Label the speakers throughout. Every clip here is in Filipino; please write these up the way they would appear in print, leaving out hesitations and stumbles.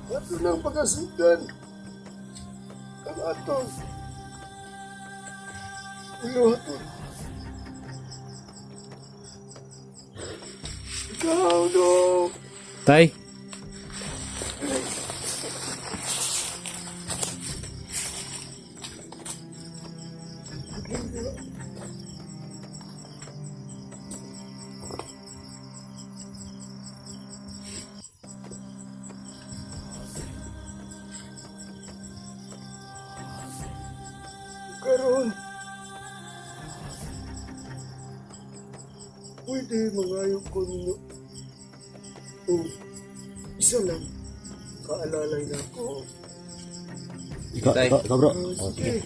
Speaker 1: Ato lang pagkasudan. Ang ato. Ulo ato. Ikaw, Dok.
Speaker 2: Tay,
Speaker 1: Karon. Pwede mangayo ko ninyo. Isa lang. Kaalalay na ako.
Speaker 2: Tay.
Speaker 3: Ikaw bro.
Speaker 1: Sige.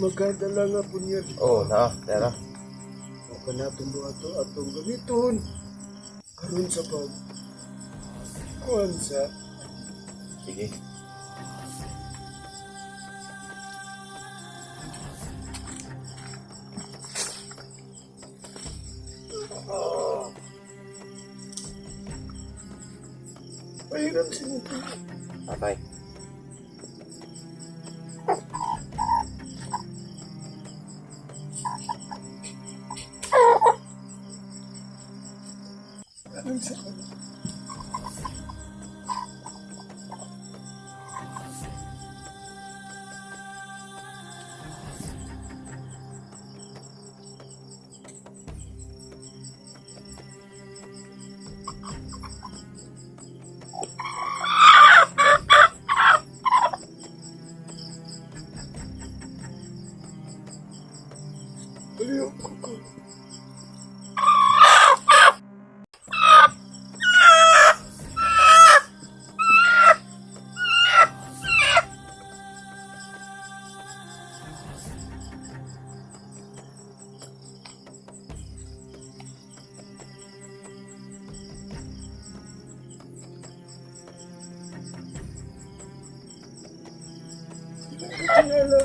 Speaker 1: Magkadala nga po niya.
Speaker 3: Oo, tara.
Speaker 1: O ka na ato atong gamiton. Karon sa pag. Kuhan sa.
Speaker 3: Sige.
Speaker 1: Pahiram sinuto.
Speaker 3: Tatay.
Speaker 1: Anong sa kanya? Baliw ko ko. Tinala.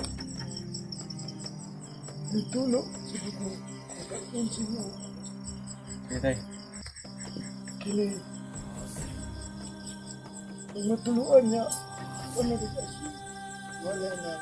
Speaker 1: Ditulog. Sige ko. Pagkakon siya.
Speaker 2: Tay.
Speaker 1: Kini. Pag matuluan niya, ano rin kasi? Wala na.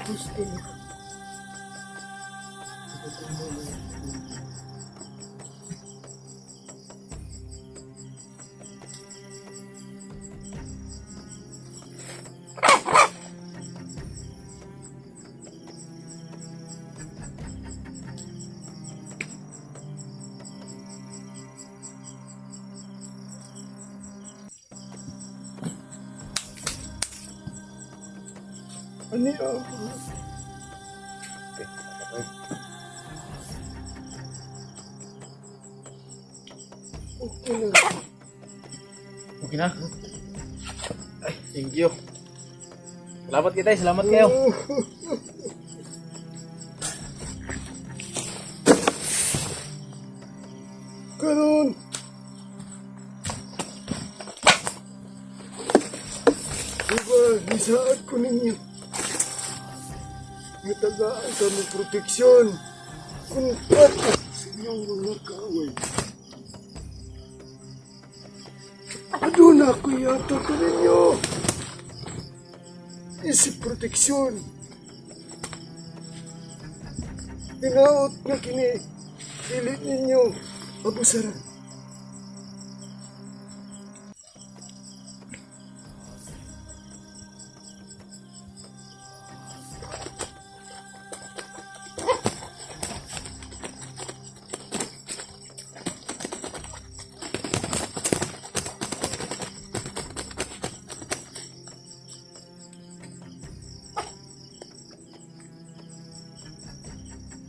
Speaker 1: Gusto niya. Ano yan? Okay lang.
Speaker 2: Okay na? Ay, thank you. Salamat kita, salamat kayo.
Speaker 1: Karon. Diba, nisaad ko ninyo. Natagaan sa mong proteksyon. Kung pato sa inyong mga kaaway. Aduna ko yata ko ninyo. Isip proteksyon. Pinaot nga kini. Pilit ninyo. Abusaran.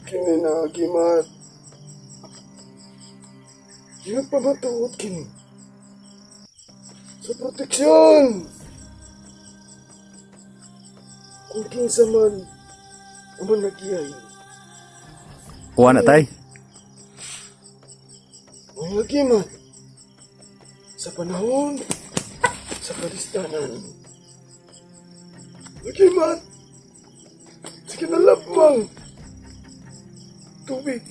Speaker 1: Kini na agimat. Nagpamatuot kini. Sa proteksyon. Kung kinsa man ang managiyay.
Speaker 2: Kuha na, tay.
Speaker 1: Mga agimat. Sa panahon. Sa kalistanan. Agimat. Sa kinalapang. Tubig.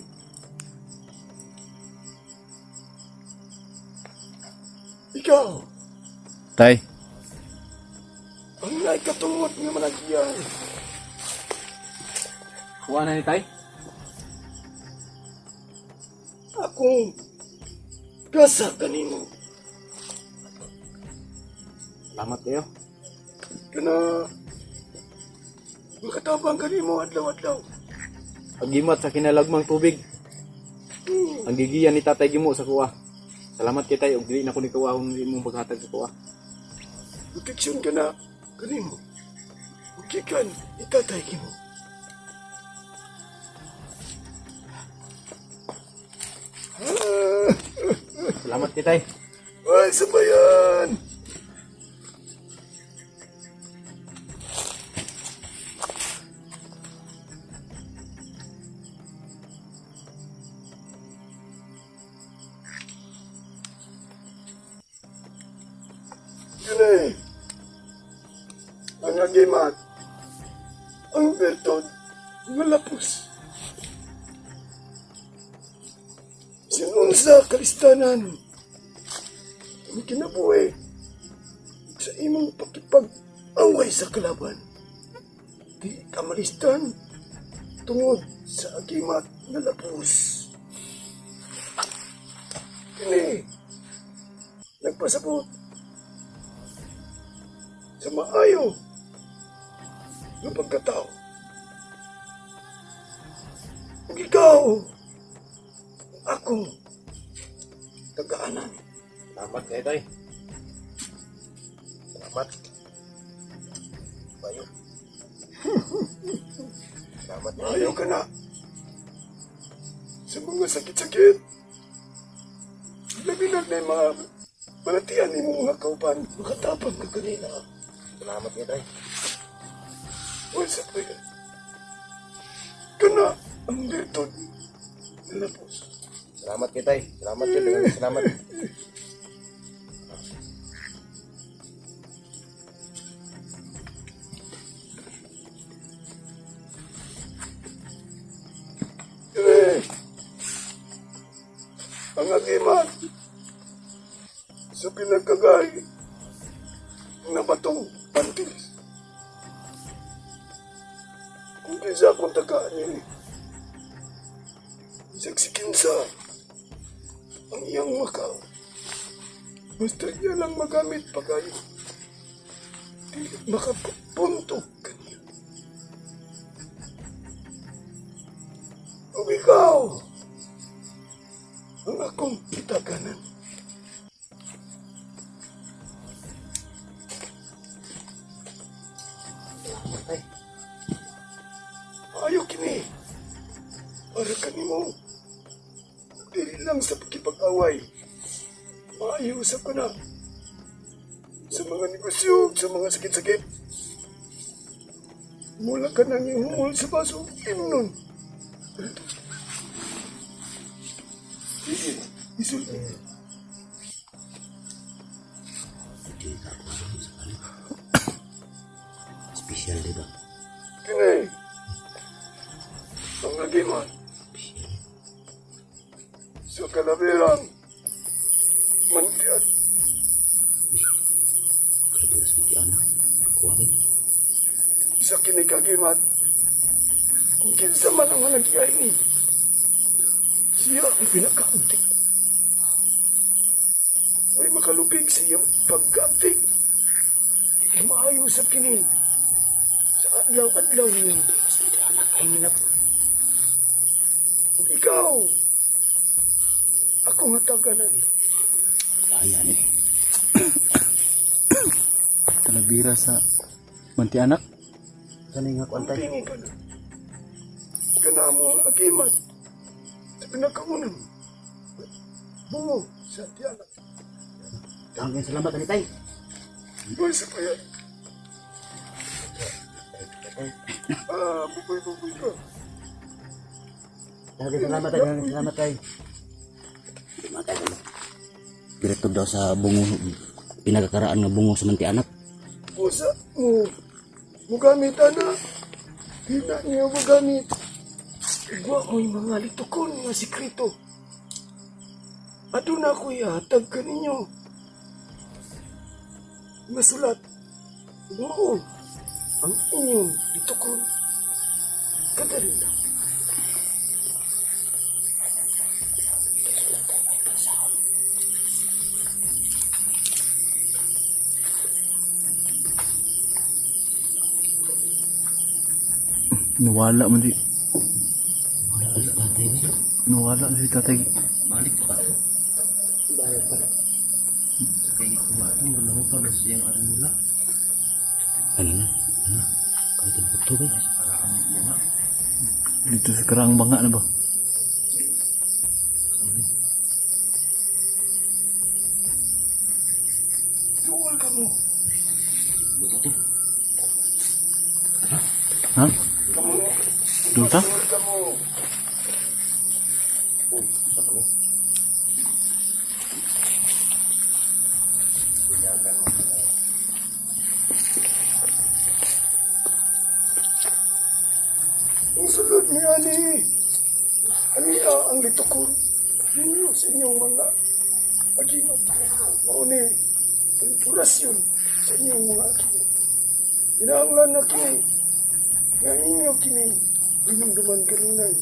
Speaker 1: Ikaw,
Speaker 2: Tay.
Speaker 1: ang naikatungod nga managyan.
Speaker 2: Kuha na ni tay.
Speaker 1: Akong gasa kanino.
Speaker 2: Salamat kayo.
Speaker 1: Kana makatabang kanimo adlaw-adlaw.
Speaker 2: Pagimat sa kinalagmang tubig. Ang gigiyan ni tatay gimo sa kuha. Salamat kay tay, ug dili na ko ni tuwahon imong paghatag sa kuha.
Speaker 1: Proteksyon ka na kanimo. Ugikan, itatay kimo.
Speaker 2: Salamat kay tay.
Speaker 1: Ay, sabayan! Yun eh. Ang agimat. Ang bertod. Malapos. Sinunsa kalistanan. Ang kinabuhi. Sa imong pakipag-away sa kalaban. Di kamalistan. Tungod sa agimat na lapos. Kini. Nagpasabot. Sa maayo ng pagkatao. Kung ikaw, akong tagaanan.
Speaker 3: Salamat kayo, tay. Salamat. Bayo. Salamat kayo.
Speaker 1: Maayo ka na. Sa mga sakit-sakit. Labi na may mga manatian ni mga kaupan. Makatapang ka kanina.
Speaker 3: Salamat kayo, tay.
Speaker 1: O sa kaya. Kana ang bertod na lapos.
Speaker 3: Salamat kayo, tay. Salamat kayo. Dagang salamat.
Speaker 1: Eh, ang agimat sa pinagkagay na batong pantis. Kung kinsa akong tagaan niya, saksikin sa ang iyang makaw. Basta niya lang magamit pa kayo. Di makapuntok kanya. Kung ikaw ang akong kitaganan.
Speaker 3: Tay.
Speaker 1: Ayaw kini. Para kanimo. Dili lang sa pagkipag-away. Maayusan ko na. Sa mga negosyo, sa mga sakit-sakit. Mula ka nang ihumol sa baso. Imnon. Sige. Isulti.
Speaker 3: Official, di ba?
Speaker 1: Kini. Ang nagiman. Sa kalaberang. Mantian.
Speaker 3: Grabe sa mga anak. Kuha ba?
Speaker 1: Sa kinikagiman. Kung kinsa man ang nagyay ni. Siya ang pinakaunti. May makalupig sa iyang pagkatig. Maayo sa kini. Sa adlaw-adlaw niyang ay minap. Kung ikaw, ako nga taganan.
Speaker 3: Ayan eh.
Speaker 2: Talabira sa Mantianak.
Speaker 3: Kanina nga kuantay.
Speaker 1: Tingin ka na. Kanamo ang agiman. Sa pinakaunang. Bungo sa tiyanak.
Speaker 3: Ang salamat ani tay.
Speaker 1: Buhay sa payat. Bukoy ka.
Speaker 3: Daghang salamat tay. Matay ko. Diretso daw sa bungo pinagakaraan nga bungo sa Mantianak.
Speaker 1: Pusa mo. Mugamit ana. Hina niya mugamit. Igwa mo'y mga litukon nga sikrito. Aduna ko ihatag ka ninyo. Masulat. Oo. Ang inyong litukon. Kadali lang.
Speaker 2: Nawala man di.
Speaker 3: Wala ka sa tatay ba?
Speaker 2: Nawala na si tatay.
Speaker 3: Balik pa. Balik pa. Sa kaya kuha ito, marunong pa na siyang aramula. Ano na? Ano? Kahit ang buto ba? Sa karaan ng mga.
Speaker 2: Dito sa Karaang Banga na ba?
Speaker 3: Sabi.
Speaker 1: Tuwal ka mo.
Speaker 3: Buto to.
Speaker 2: Ha?
Speaker 1: Kamu.
Speaker 2: Dulta?
Speaker 1: Tuwal ka mo.
Speaker 3: Uy, sa kami. Bunyakan mo.
Speaker 1: Ang sulod ni Ani. Ania ang litukon. Ninyo sa inyong mga agimat. Mauni ang purasyon sa inyong mga agimat. Kinahanglan na kini. Nga inyo kini. Inyong duman kaninay.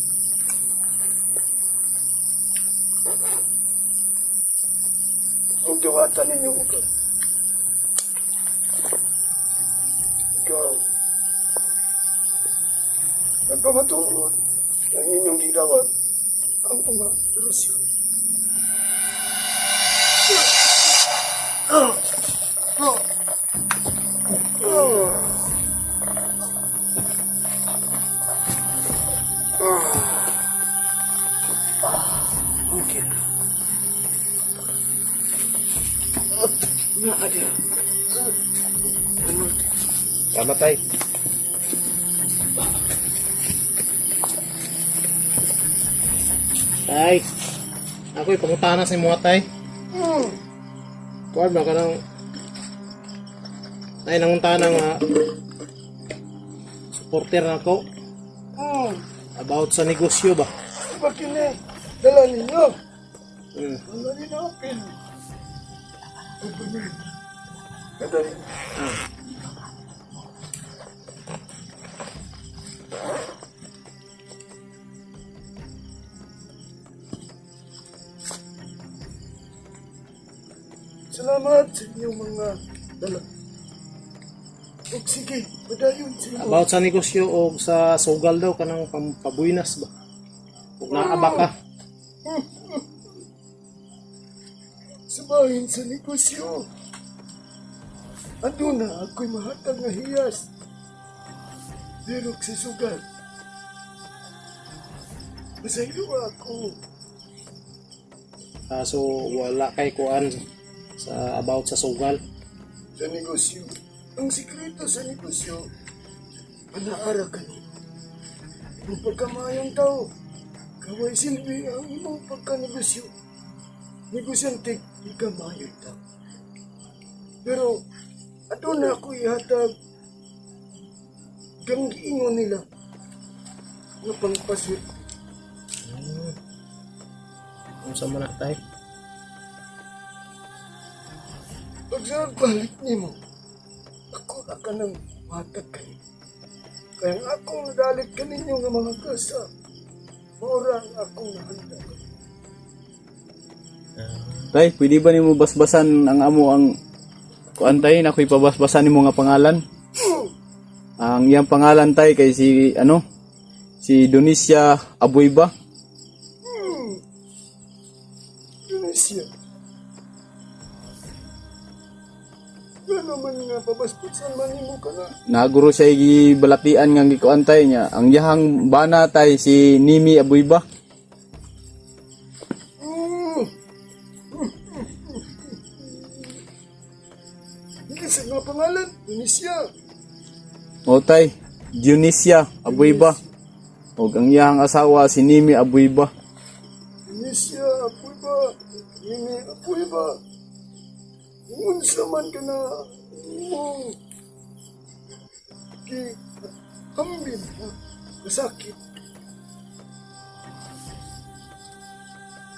Speaker 1: Ang dawatan ninyo ka. Ikaw. Nagpamatuon ang inyong gidawat ang mga purasyon. Okay. Nga ada.
Speaker 3: Salamat tay.
Speaker 4: Tay, ako'y pangutana sa mga tay. Kuwan ba ka nang... Tay, nangutana nga... Supporter na ako. About sa negosyo ba?
Speaker 1: Iba kini. Dala ninyo.
Speaker 4: Hmm.
Speaker 1: Wala rin apil. Kadali. Salamat sa inyong mga dala. O sige, padayon sa inyo.
Speaker 4: About sa negosyo o sa sugal daw ka ng pampabuinas ba? Huwag naaba ka.
Speaker 1: Sabahin sa negosyo. Ando na ako'y mahatag na hiyas. Dirok sa sugal. Masaylo ako.
Speaker 4: So, wala kay kuan sa about sa sugal.
Speaker 1: Sa negosyo. Ang sikreto sa negosyo, anaara ka ni. Ang pagkamayang tao, kaway silbi ang imong pagkanegosyo. Negosyante, ikamayang tao. Pero, ato na ako ihatag kang giingon nila nga pangpaswerte.
Speaker 4: Unsa man na tay?
Speaker 1: Pag sa balik nimo, ako na ka nang matag kayo. Kaya ang akong nagalit ka ninyo nga mga kasa, maura ang akong nahanda kayo.
Speaker 2: Tay, pwede ba nimo basbasan ang amo ang kuan tay na ko'y pabasbasan nimo nga pangalan? Ang iyang pangalan tay kay si si Donisya Abuiba.
Speaker 1: Indonesia. Wala naman nga pabasbasan man nimo ka na.
Speaker 2: Naguro siya gibalatian nga gikuan tay niya. Ang yahang bana tay si Nimi Abuiba.
Speaker 1: Hindi sa nga pangalan, Indonesia.
Speaker 2: O tay, Dionisya Abuiba. O ang iyang asawa si Nimi Abuiba.
Speaker 1: Indonesia, apoy ba? Ini apoy ba? Unsa man ka na mong hambin na kasakit.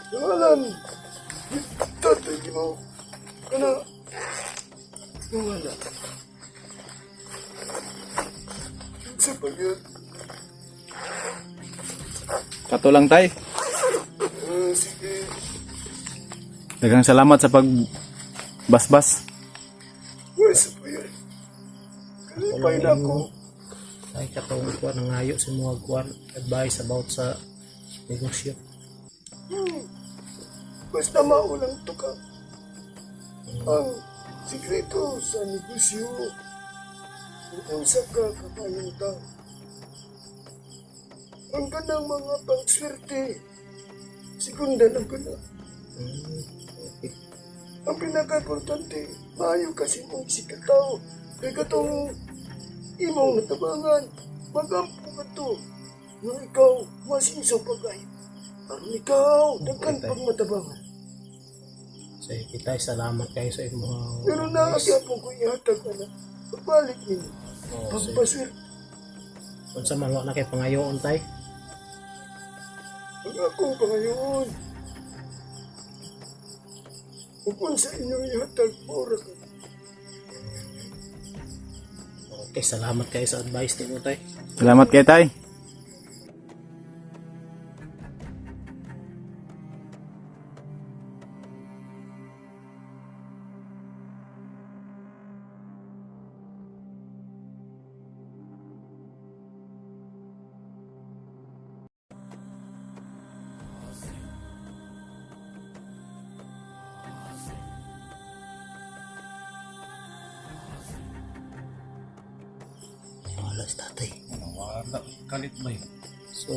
Speaker 1: Nangalan, tatay mo ka na nangalan. Sa pagyan,
Speaker 2: Kato lang tay.
Speaker 1: sige,
Speaker 2: Daghang salamat sa pagbasbas.
Speaker 1: wes po yan. Kalipay na ako.
Speaker 4: Tay katong kuan nangayo sa mga kuan advice about sa negosyo.
Speaker 1: Basta maulang to ka. Ang sikreto sa negosyo. Kung sa ka kapayong tao. Ang kanang mga pangswerte. Segunda lang ka na.
Speaker 4: Okay.
Speaker 1: Ang pinaka-importante, maayo kasi mong sikataw. Kaya katong imong natabangan, magampo ka to. Nung ikaw, masinsaw pagay. Aron ikaw, dagkan pag matabangan.
Speaker 4: Sige tay, salamat kayo sa imong
Speaker 1: Pero naagya po ko ihatag ka na. Pagbalik ninyo.
Speaker 4: Oh, sige.
Speaker 1: Pagpaswerte.
Speaker 4: Unsa man wa na kay pangayoon tay?
Speaker 1: Ang akong pangayon. Kung sa inyong ihatag, mora ka.
Speaker 4: Okay, salamat kayo sa advice nimo tay.
Speaker 2: Salamat kay tay.
Speaker 4: Wala si tatay.
Speaker 3: Wala, kalit ba yun?
Speaker 4: So,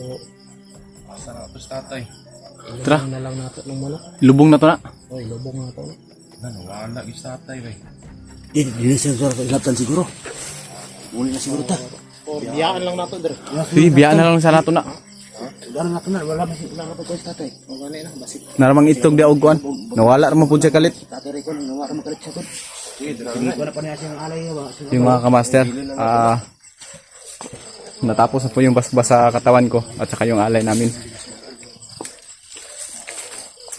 Speaker 3: Masarap to sa tatay.
Speaker 2: Tara.
Speaker 4: ilubong na lang nato ng manok.
Speaker 2: Lubong na to na.
Speaker 4: Oy, lubong na to.
Speaker 3: Wala yung sa tatay ba yun?
Speaker 5: Hindi siguro ilaptan siguro. Muli na siguro ta.
Speaker 4: O, biyaan lang nato dire.
Speaker 2: Sige, biyaan na lang sa nato na.
Speaker 5: Dara na na wala pa ko sa tatay.
Speaker 4: O gani na, basik.
Speaker 2: Naramang itog di og kuan. Nawala ra man pud siya kalit.
Speaker 5: Tatay rin ko nang wala makalit sa kun. Wala pa niya siyang alay ba.
Speaker 2: Yung mga kamaster, natapos na po yung basbas sa katawan ko at saka yung alay namin.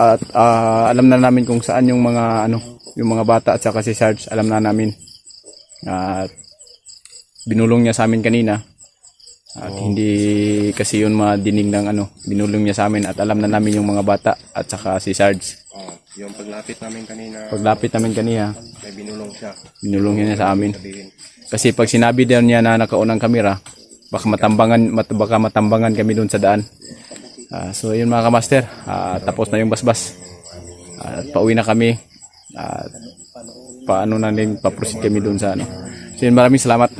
Speaker 2: At alam na namin kung saan yung mga yung mga bata at saka si Sarge, alam na namin. At binulong niya sa amin kanina. At hindi kasi yun madinig ng binulong niya sa amin at alam na namin yung mga bata at saka si Sarge.
Speaker 3: Yung paglapit namin kanina,
Speaker 2: Paglapit namin kanina,
Speaker 3: may binulong siya.
Speaker 2: binulong niya sa amin.
Speaker 3: Sabihin,
Speaker 2: Kasi pag sinabi daw niya na nakaunang kamera, baka matambangan kami doon sa daan. So yun mga kamaster, tapos na yung basbas. At pauwi na kami. Paano na din paproceed kami doon sa So yun, maraming salamat.